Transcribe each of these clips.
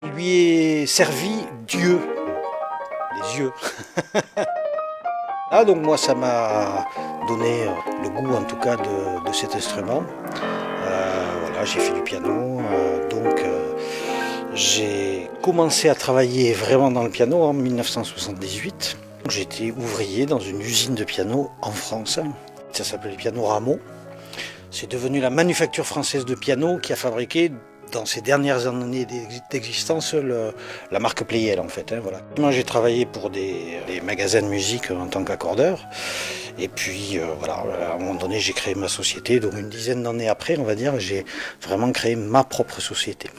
Il lui est servi Dieu, les yeux. Ah, donc moi ça m'a donné le goût en tout cas de cet instrument. Voilà, j'ai fait du piano, j'ai commencé à travailler vraiment dans le piano en 1978. J'étais ouvrier dans une usine de piano en France. Ça s'appelait le piano Rameau. C'est devenu la manufacture française de piano qui a fabriqué dans ces dernières années d'existence la marque Pleyel en fait. Voilà. Moi j'ai travaillé pour des magasins de musique en tant qu'accordeur. Et puis voilà, à un moment donné j'ai créé ma société. Donc une dizaine d'années après, on va dire, j'ai vraiment créé ma propre société.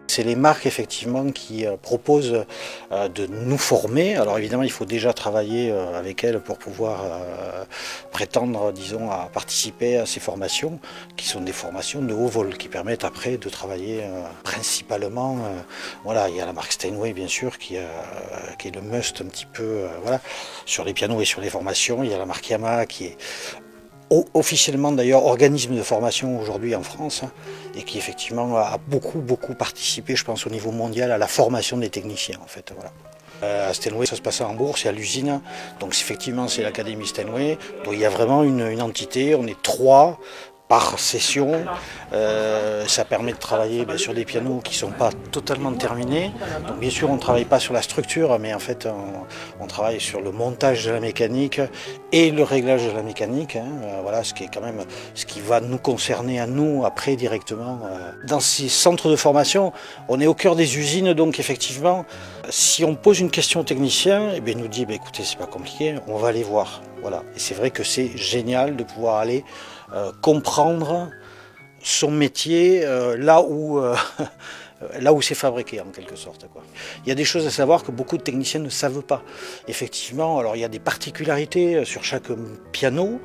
C'est les marques effectivement qui proposent de nous former. Alors évidemment il faut déjà travailler avec elles pour pouvoir prétendre, disons, à participer à ces formations qui sont des formations de haut vol qui permettent après de travailler principalement. Voilà, il y a la marque Steinway bien sûr qui est le must un petit peu voilà, sur les pianos et sur les formations. Il y a la marque Yamaha qui est officiellement d'ailleurs organisme de formation aujourd'hui en France et qui effectivement a beaucoup participé, je pense au niveau mondial, à la formation des techniciens en fait. Voilà. À Steinway, ça se passe à Hambourg, c'est à l'usine, donc effectivement c'est l'académie Steinway, donc il y a vraiment une entité, on est 3 par session. Ça permet de travailler sur des pianos qui ne sont pas totalement terminés. Donc bien sûr on ne travaille pas sur la structure, mais en fait on travaille sur le montage de la mécanique et le réglage de la mécanique. Voilà, ce qui est quand même ce qui va nous concerner à nous après directement. Dans ces centres de formation, on est au cœur des usines, donc effectivement, si on pose une question au technicien, il nous dit écoutez, c'est pas compliqué, on va aller voir. Voilà. Et c'est vrai que c'est génial de pouvoir aller comprendre son métier là où c'est fabriqué en quelque sorte. Il y a des choses à savoir que beaucoup de techniciens ne savent pas. Effectivement, alors il y a des particularités sur chaque piano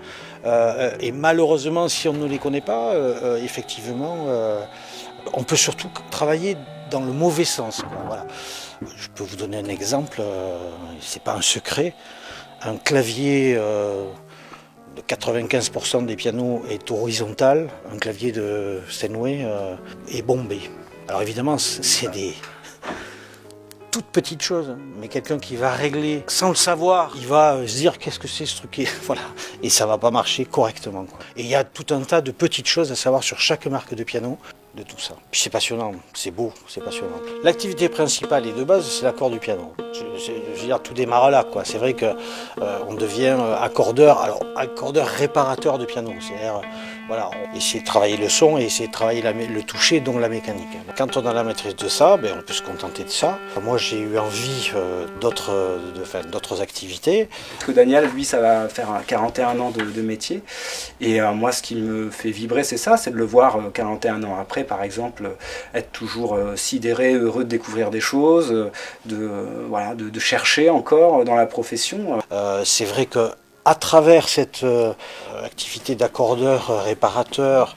et malheureusement si on ne les connaît pas, effectivement, on peut surtout travailler dans le mauvais sens. Voilà. Je peux vous donner un exemple, c'est pas un secret. Un clavier de 95% des pianos est horizontal, un clavier de Steinway est bombé. Alors évidemment, c'est des toutes petites choses, mais quelqu'un qui va régler sans le savoir, il va se dire qu'est-ce que c'est ce truc, voilà, et ça va pas marcher correctement. Et il y a tout un tas de petites choses à savoir sur chaque marque de piano, de tout ça. Puis c'est passionnant, c'est beau, c'est passionnant. L'activité principale et de base, c'est l'accord du piano. Je veux dire, tout démarre là, quoi. C'est vrai que on devient accordeur, alors accordeur réparateur de piano, c'est-à-dire voilà, on essaie de travailler le son et essayer de travailler le toucher, donc la mécanique. Quand on a la maîtrise de ça, on peut se contenter de ça. Moi, j'ai eu envie d'autres activités. Parce que Daniel, lui, ça va faire 41 ans de métier. Et moi, ce qui me fait vibrer, c'est ça, c'est de le voir 41 ans après, par exemple, être toujours sidéré, heureux de découvrir des choses, de chercher encore dans la profession. C'est vrai que à travers cette activité d'accordeur, réparateur,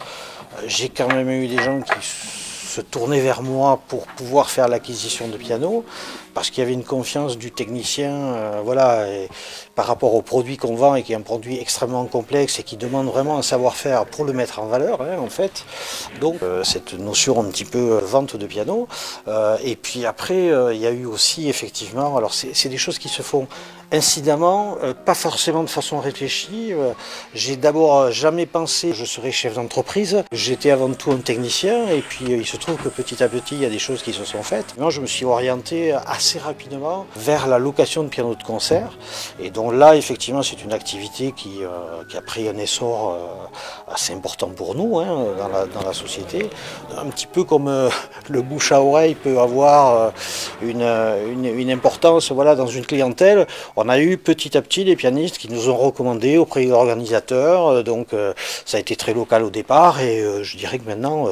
j'ai quand même eu des gens qui se tournaient vers moi pour pouvoir faire l'acquisition de piano, parce qu'il y avait une confiance du technicien voilà, et par rapport au produit qu'on vend, et qui est un produit extrêmement complexe et qui demande vraiment un savoir-faire pour le mettre en valeur, en fait. Donc cette notion un petit peu vente de piano. Et puis après, il y a eu aussi effectivement, alors c'est des choses qui se font incidemment, pas forcément de façon réfléchie. J'ai d'abord jamais pensé que je serais chef d'entreprise. J'étais avant tout un technicien, et puis il se trouve que petit à petit, il y a des choses qui se sont faites. Moi, je me suis orienté assez rapidement vers la location de pianos de concert. Et donc là, effectivement, c'est une activité qui a pris un essor assez important pour nous dans la société. Un petit peu comme le bouche à oreille peut avoir une importance voilà, dans une clientèle. On a eu petit à petit des pianistes qui nous ont recommandés auprès des organisateurs, donc ça a été très local au départ, et je dirais que maintenant...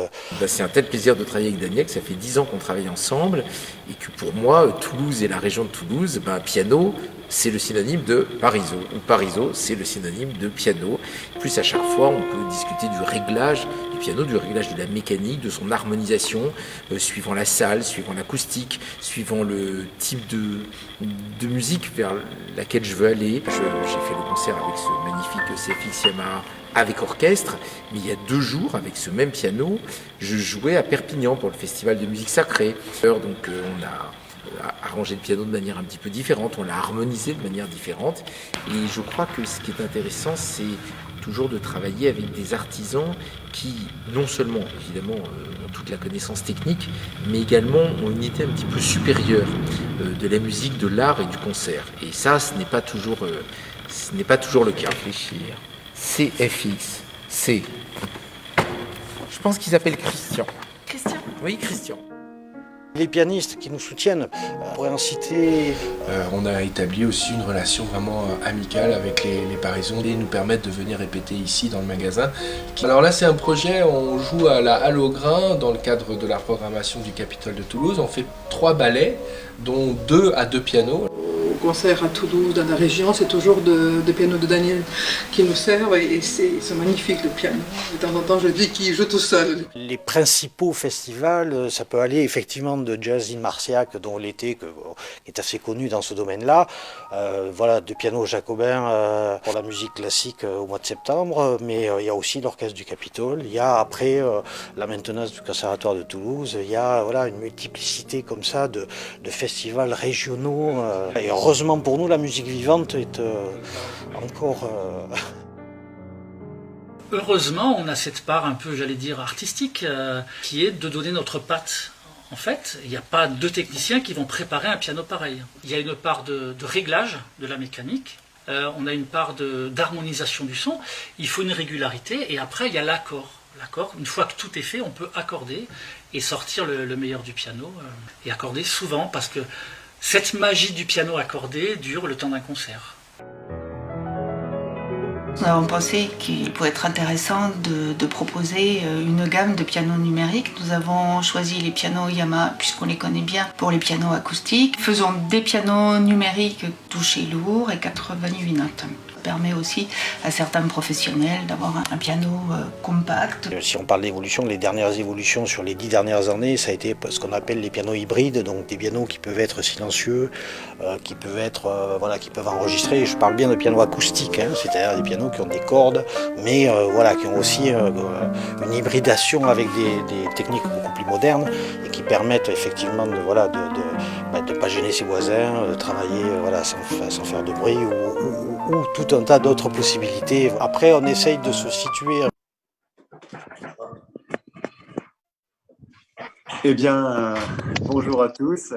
C'est un tel plaisir de travailler avec Daniel que ça fait 10 ans qu'on travaille ensemble, et que pour moi, Toulouse et la région de Toulouse, piano, c'est le synonyme de pariso, ou pariso, c'est le synonyme de piano. Plus à chaque fois, on peut discuter du réglage du piano, du réglage de la mécanique, de son harmonisation, suivant la salle, suivant l'acoustique, suivant le type de musique vers laquelle je veux aller. J'ai fait le concert avec ce magnifique CFX Yamaha avec orchestre, mais il y a 2 jours, avec ce même piano, je jouais à Perpignan pour le festival de musique sacrée. Donc on a arrangé le piano de manière un petit peu différente, on l'a harmonisé de manière différente, et je crois que ce qui est intéressant, c'est toujours de travailler avec des artisans qui, non seulement, évidemment, ont toute la connaissance technique, mais également ont une idée un petit peu supérieure de la musique, de l'art et du concert. Et ça, ce n'est pas toujours le cas. Réfléchir. CFX, C. Je pense qu'il s'appelle Christian. Christian ? Oui, Christian. Les pianistes qui nous soutiennent, on pourrait en citer. On a établi aussi une relation vraiment amicale avec les Parisiens et ils nous permettent de venir répéter ici dans le magasin. Alors là c'est un projet, on joue à la Halle au Grain dans le cadre de la programmation du Capitole de Toulouse. On fait 3 ballets, dont 2 à 2 pianos. Au concert à Toulouse, dans la région, c'est toujours des pianos de Daniel qui nous servent et c'est magnifique le piano. De temps en temps, je dis qu'il joue tout seul. Les principaux festivals, ça peut aller effectivement de Jazz in Marciac, dont l'été, qui est assez connu dans ce domaine-là. Voilà, de piano jacobin pour la musique classique au mois de septembre, mais il y a aussi l'Orchestre du Capitole. Il y a après la maintenance du Conservatoire de Toulouse. Il y a voilà, une multiplicité comme ça de festivals régionaux. Et heureusement pour nous, la musique vivante est encore... Heureusement, on a cette part un peu, j'allais dire, artistique, qui est de donner notre patte. En fait, il n'y a pas 2 techniciens qui vont préparer un piano pareil. Il y a une part de réglage de la mécanique, on a une part d'harmonisation du son, il faut une régularité, et après il y a l'accord. L'accord, une fois que tout est fait, on peut accorder et sortir le meilleur du piano, et accorder souvent, parce que cette magie du piano accordé dure le temps d'un concert. Nous avons pensé qu'il pourrait être intéressant de proposer une gamme de pianos numériques. Nous avons choisi les pianos Yamaha puisqu'on les connaît bien pour les pianos acoustiques. Faisons des pianos numériques touchés lourds et 88 notes. Ça permet aussi à certains professionnels d'avoir un piano compact. Si on parle d'évolution, les dernières évolutions sur les 10 dernières années, ça a été ce qu'on appelle les pianos hybrides, donc des pianos qui peuvent être silencieux, qui peuvent enregistrer. Je parle bien de pianos acoustiques, c'est-à-dire des pianos qui ont des cordes, mais qui ont aussi une hybridation avec des techniques beaucoup plus modernes et qui permettent effectivement de ne pas gêner ses voisins, de travailler sans faire de bruit ou tout un tas d'autres possibilités. Après, on essaye de se situer. Eh bien, bonjour à tous.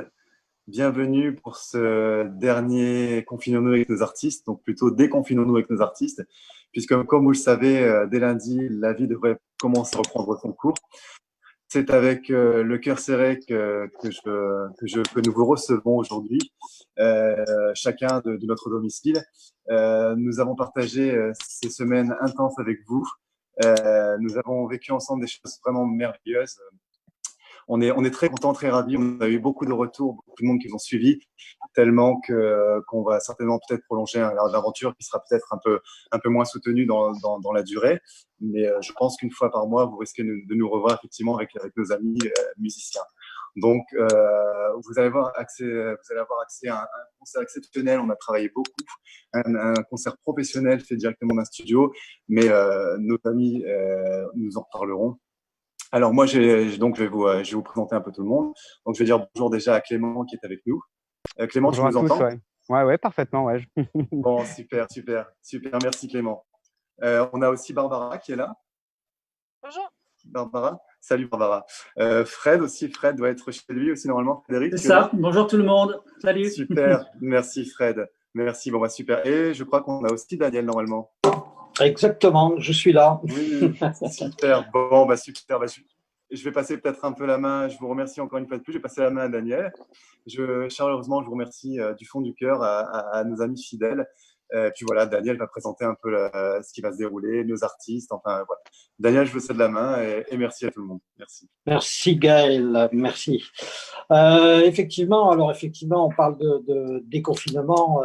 Bienvenue pour ce dernier Confinons-nous avec nos artistes, donc plutôt déconfinons-nous avec nos artistes, puisque comme vous le savez, dès lundi, la vie devrait commencer à reprendre son cours. C'est avec le cœur serré que nous vous recevons aujourd'hui, chacun de notre domicile. Nous avons partagé ces semaines intenses avec vous. Nous avons vécu ensemble des choses vraiment merveilleuses. On est très contents, très ravis. On a eu beaucoup de retours, beaucoup de monde qui nous ont suivis, tellement qu'on va certainement peut-être prolonger l'aventure qui sera peut-être un peu moins soutenue dans la durée. Mais je pense qu'une fois par mois, vous risquez de nous revoir effectivement avec nos amis musiciens. Donc, vous allez avoir accès à un concert exceptionnel. On a travaillé beaucoup, un concert professionnel fait directement d'un studio, mais nos amis nous en reparleront. Alors moi, je vais vous présenter un peu tout le monde. Donc je vais dire bonjour déjà à Clément qui est avec nous. Clément, bonjour tu nous entends? Ouais, parfaitement, ouais. Bon, super, merci Clément. On a aussi Barbara qui est là. Bonjour. Barbara, salut Barbara. Fred doit être chez lui aussi normalement. Frédéric, c'est ça, bonjour tout le monde, salut. Super, merci Fred, merci, bon super. Et je crois qu'on a aussi Daniel normalement. Exactement, je suis là. Oui, super. Bon, super. Je vais passer peut-être un peu la main. Je vous remercie encore une fois de plus. Je vais passer la main à Daniel. Chaleureusement, je vous remercie du fond du cœur à nos amis fidèles Puis voilà, Daniel va présenter un peu ce qui va se dérouler, nos artistes, enfin voilà. Daniel, je vous cède la main et merci à tout le monde. Merci. Merci Gaël, merci. Effectivement, on parle de déconfinement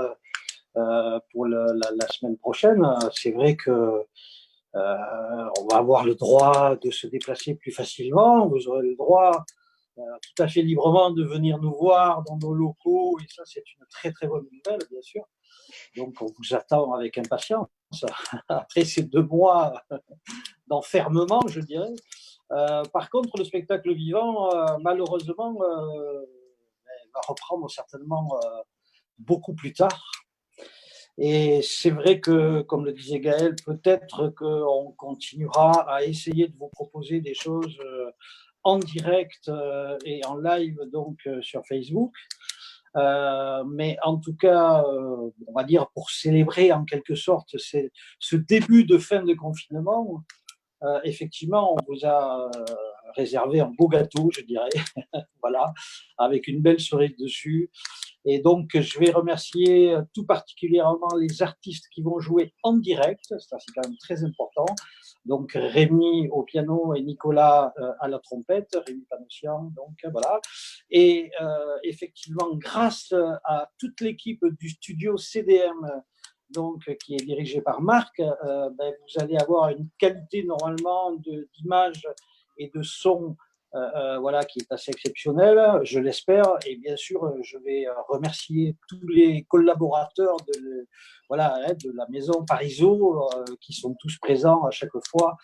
pour la semaine prochaine. C'est vrai que on va avoir le droit de se déplacer plus facilement. Vous aurez le droit tout à fait librement de venir nous voir dans nos locaux. Et ça, c'est une très, très bonne nouvelle, bien sûr. Donc, on vous attend avec impatience. Après ces 2 mois d'enfermement, je dirais. Par contre, le spectacle vivant, malheureusement, va reprendre certainement beaucoup plus tard. Et c'est vrai que, comme le disait Gaël, peut-être qu'on continuera à essayer de vous proposer des choses en direct et en live donc sur Facebook. Mais en tout cas, on va dire pour célébrer en quelque sorte ce début de fin de confinement, effectivement, on vous a réservé un beau gâteau, je dirais, voilà, avec une belle cerise dessus. Et donc, je vais remercier tout particulièrement les artistes qui vont jouer en direct. Ça, c'est quand même très important. Donc, Rémi au piano et Nicolas à la trompette, Rémi Panossian, donc voilà. Et effectivement, grâce à toute l'équipe du studio CDM, donc, qui est dirigé par Marc, vous allez avoir une qualité normalement d'image et de son voilà, qui est assez exceptionnelle, je l'espère. Et bien sûr, je vais remercier tous les collaborateurs voilà, de la maison Parizeau qui sont tous présents à chaque fois,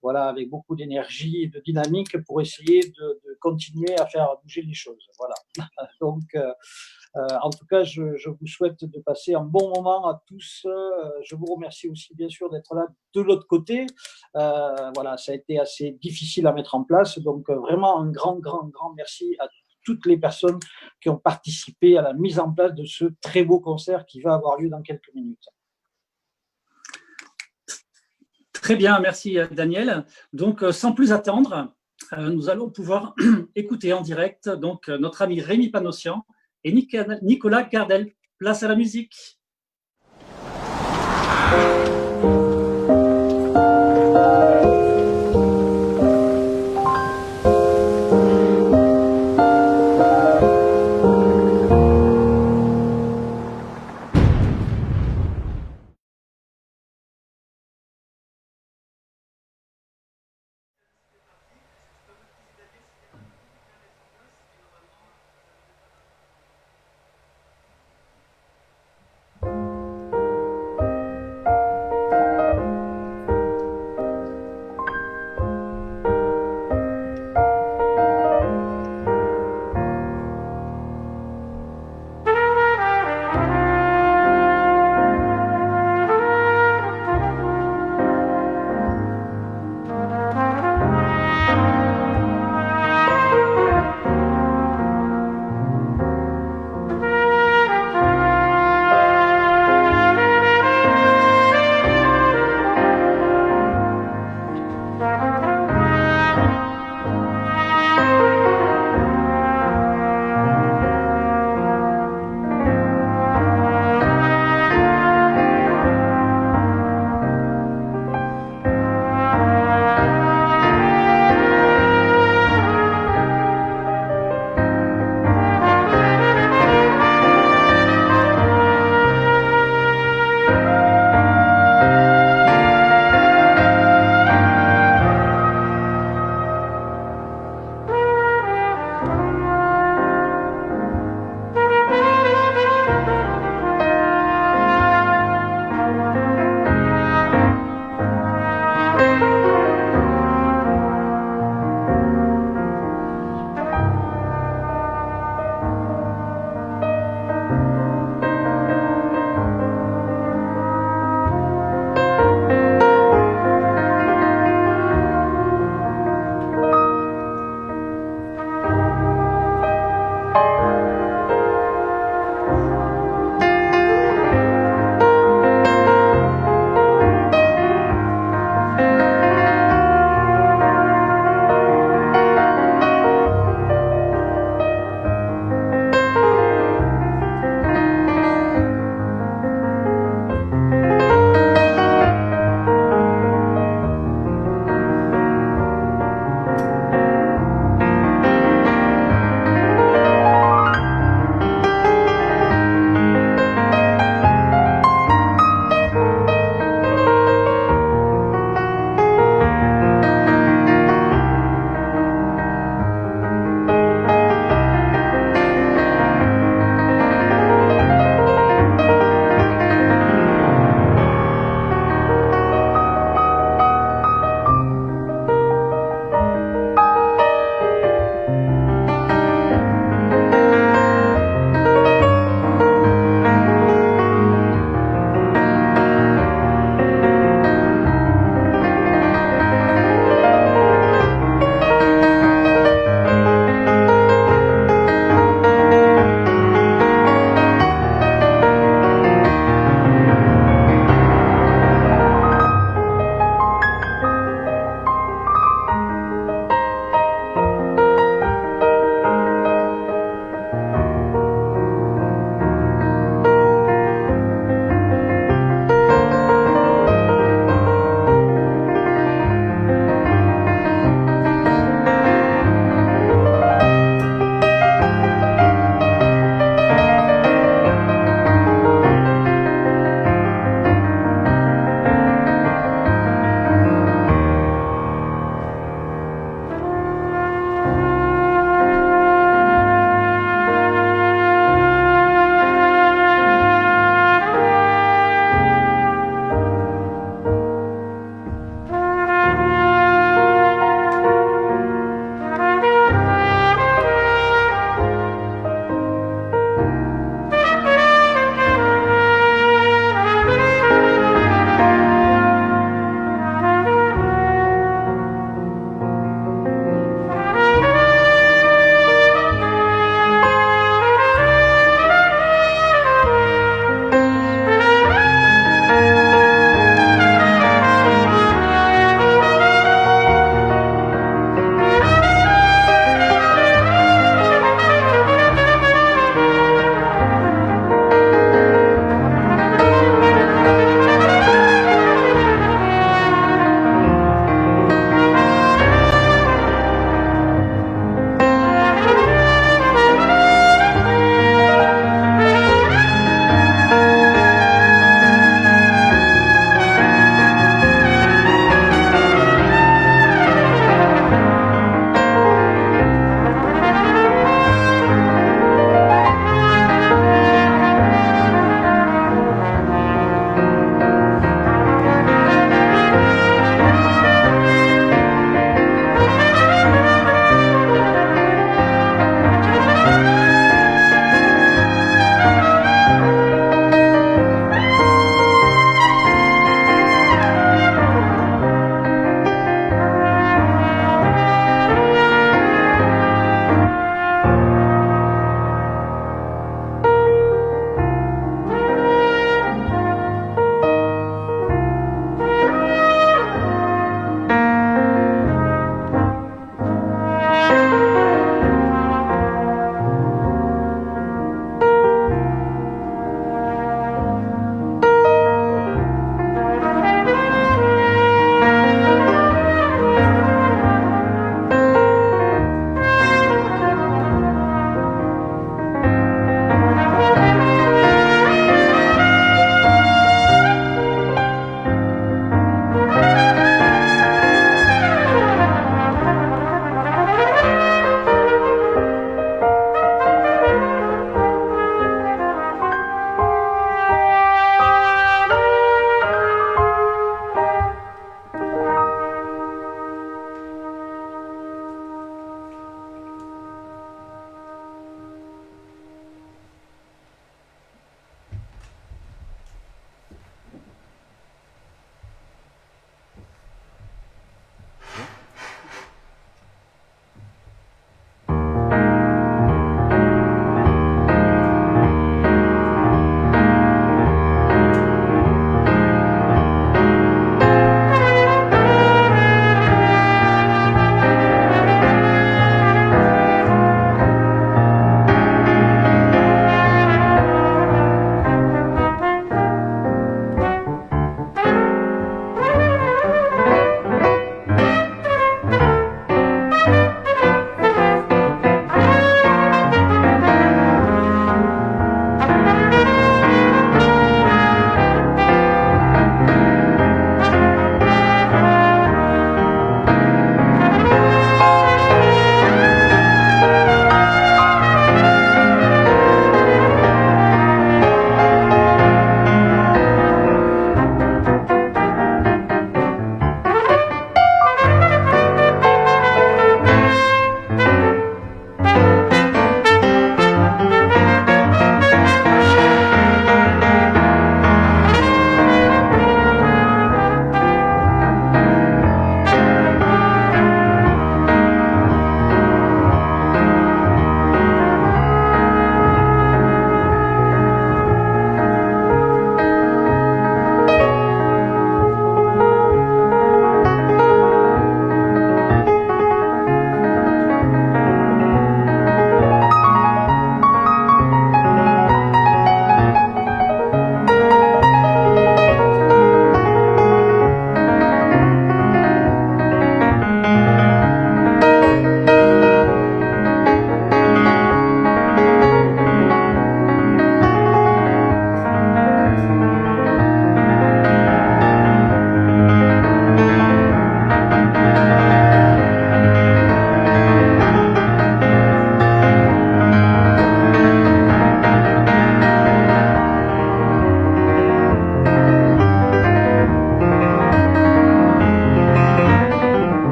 voilà, avec beaucoup d'énergie et de dynamique pour essayer de continuer à faire bouger les choses. Voilà. Donc, en tout cas, je vous souhaite de passer un bon moment à tous. Je vous remercie aussi, bien sûr, d'être là de l'autre côté. Voilà, ça a été assez difficile à mettre en place. Donc, vraiment un grand, grand, grand merci à toutes les personnes qui ont participé à la mise en place de ce très beau concert qui va avoir lieu dans quelques minutes. Très bien, merci Daniel. Donc, sans plus attendre, nous allons pouvoir écouter en direct donc, notre ami Rémi Panossian et Nicolas Gardel. Place à la musique.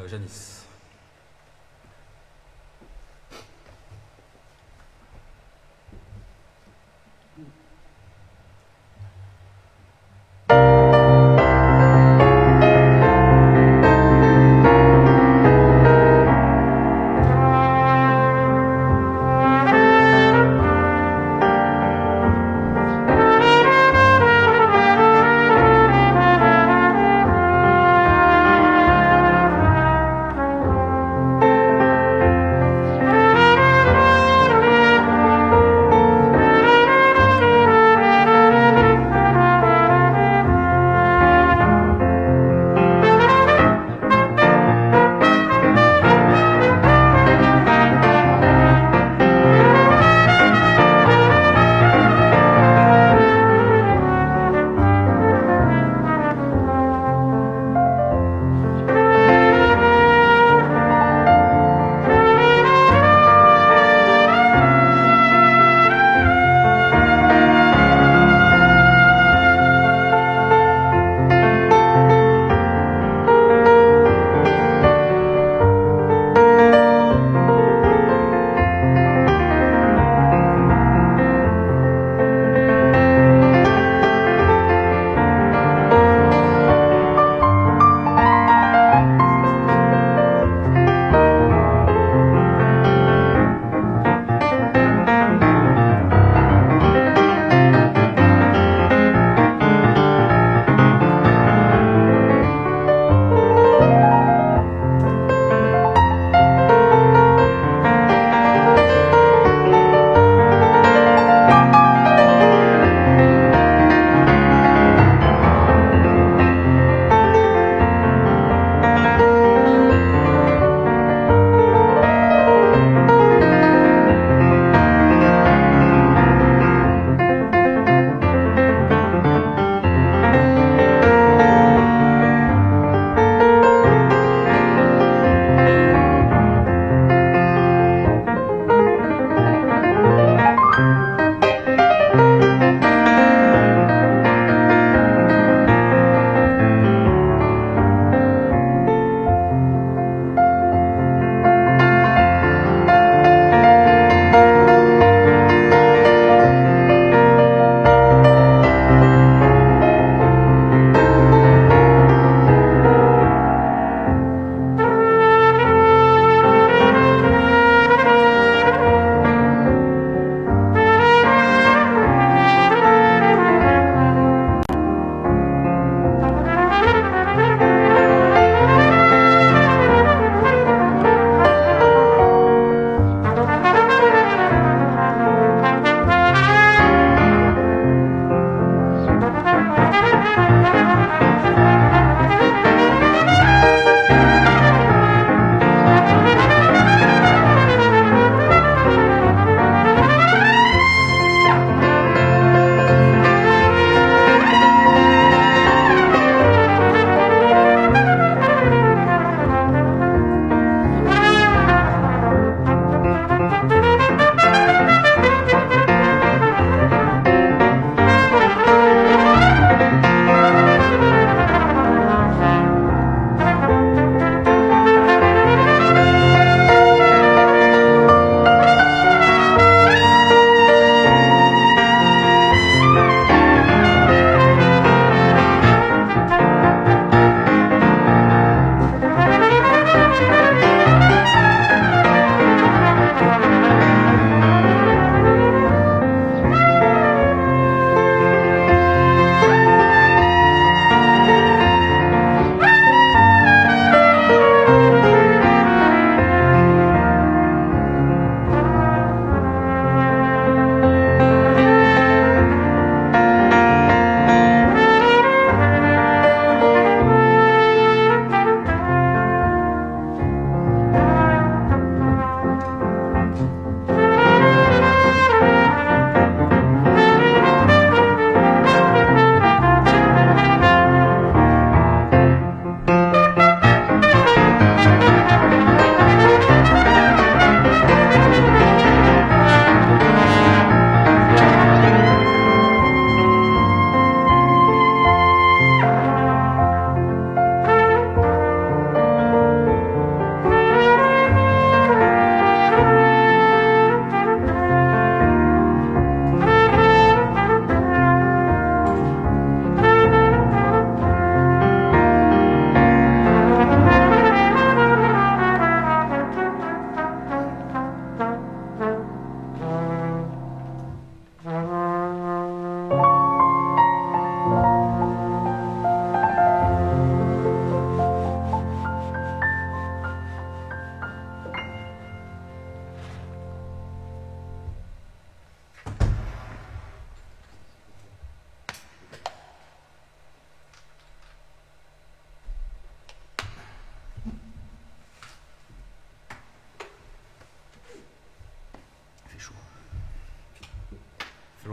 Janice.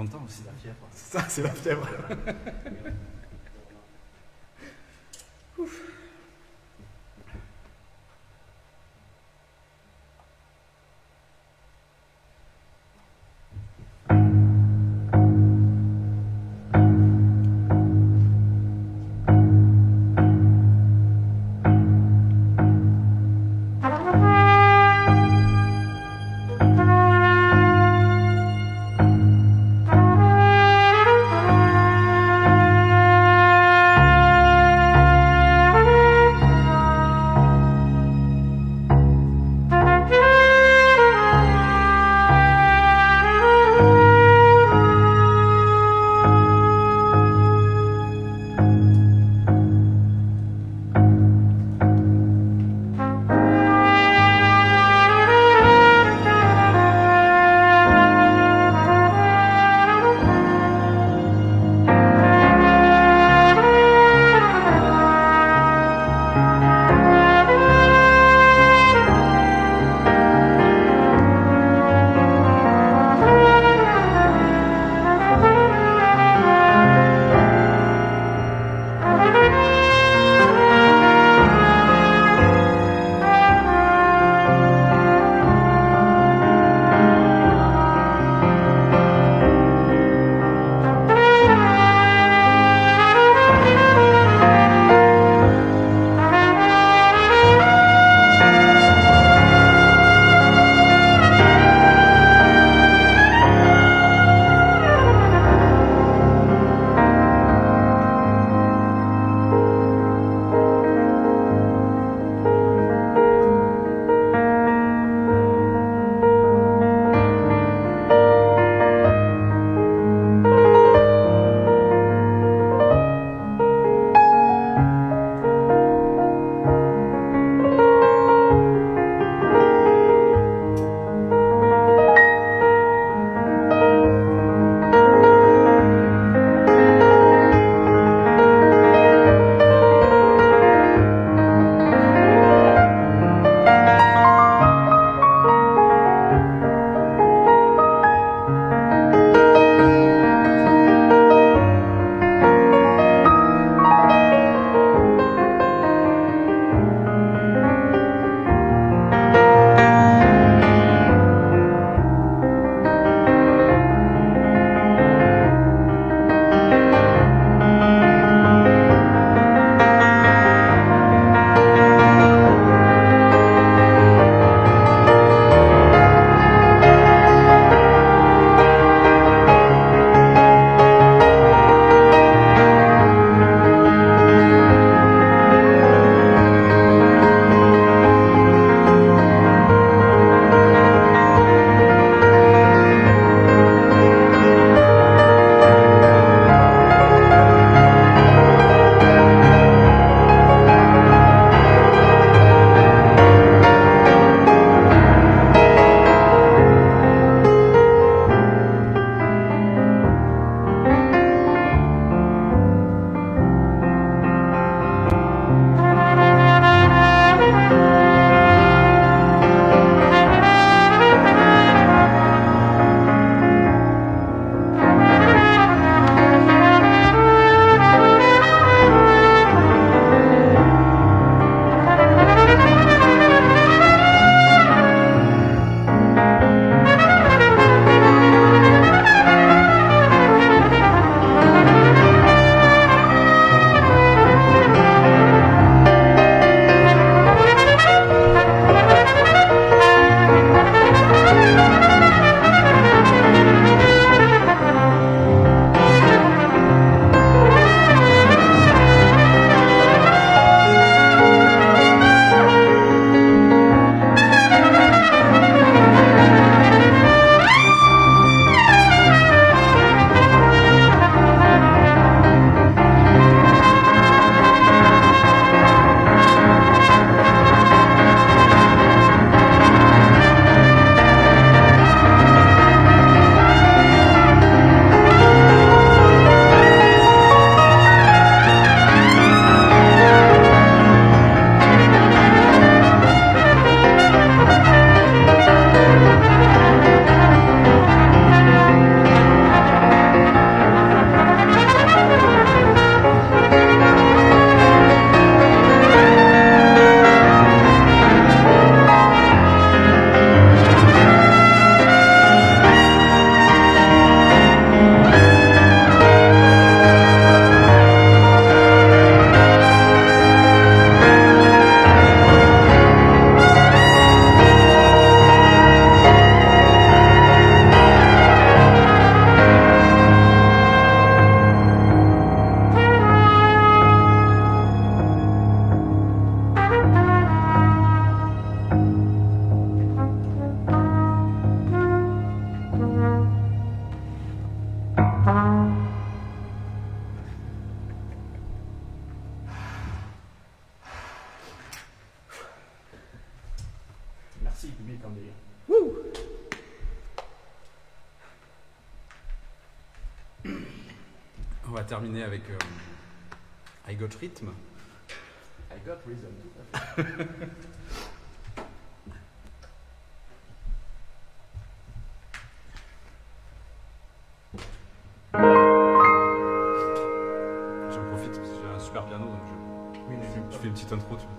content, c'est la fièvre. C'est ça, c'est la fièvre. public en délire. On va terminer avec I Got Rhythm. I got rhythm. J'en profite parce que j'ai un super piano, donc je fais une petite intro. Tu vois.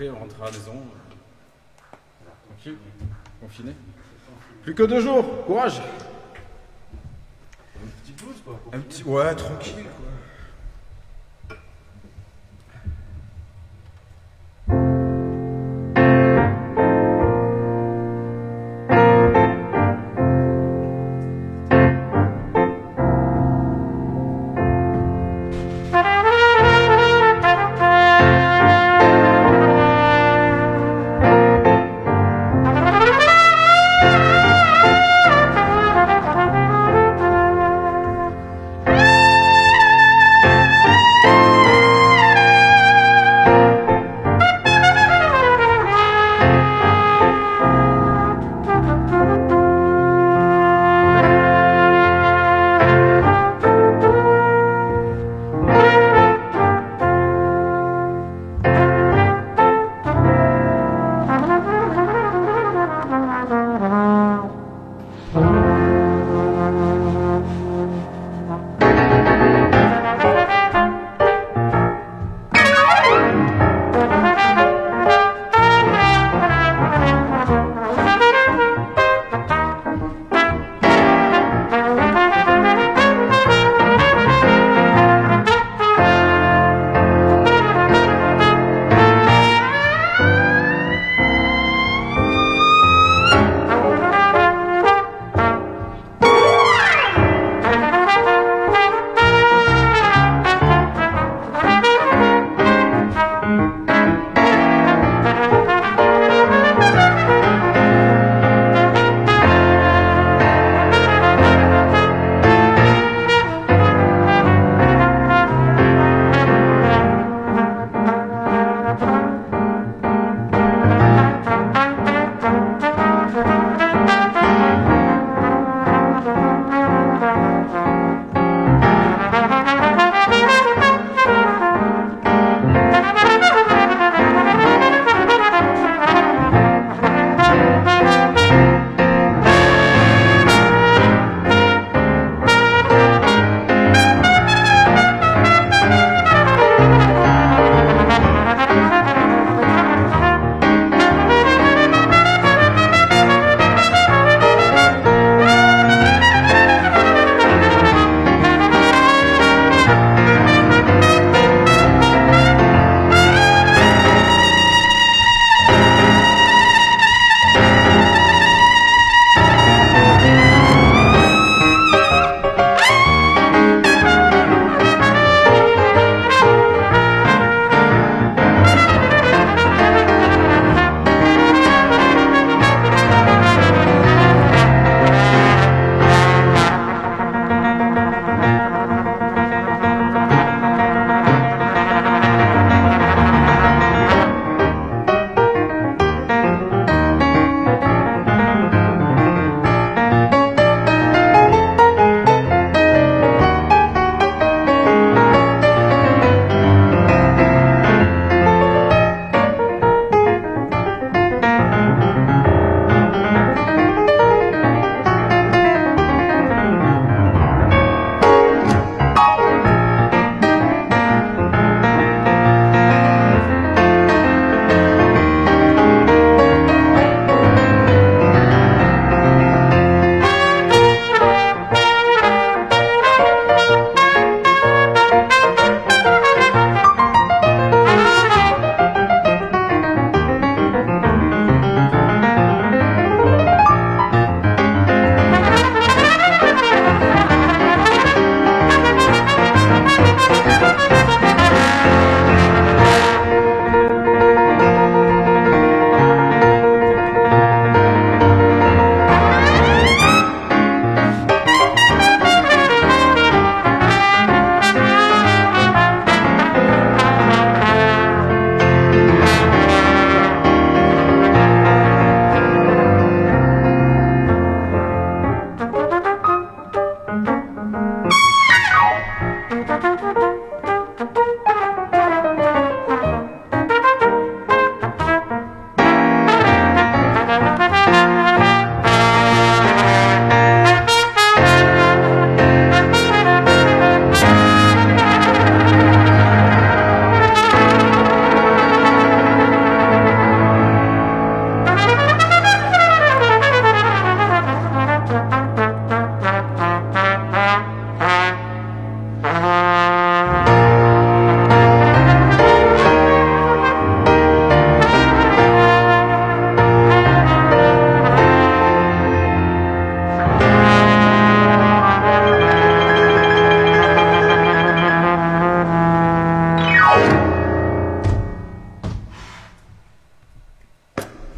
après on rentrera à la maison. Tranquille, confiné. Plus que 2 jours, courage. Un petit blues quoi. Un petit, ouais, tranquille quoi.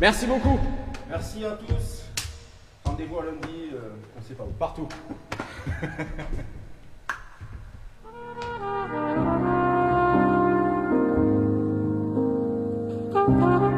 Merci beaucoup. Merci à tous. Rendez-vous à lundi, on ne sait pas où, partout. Thank you.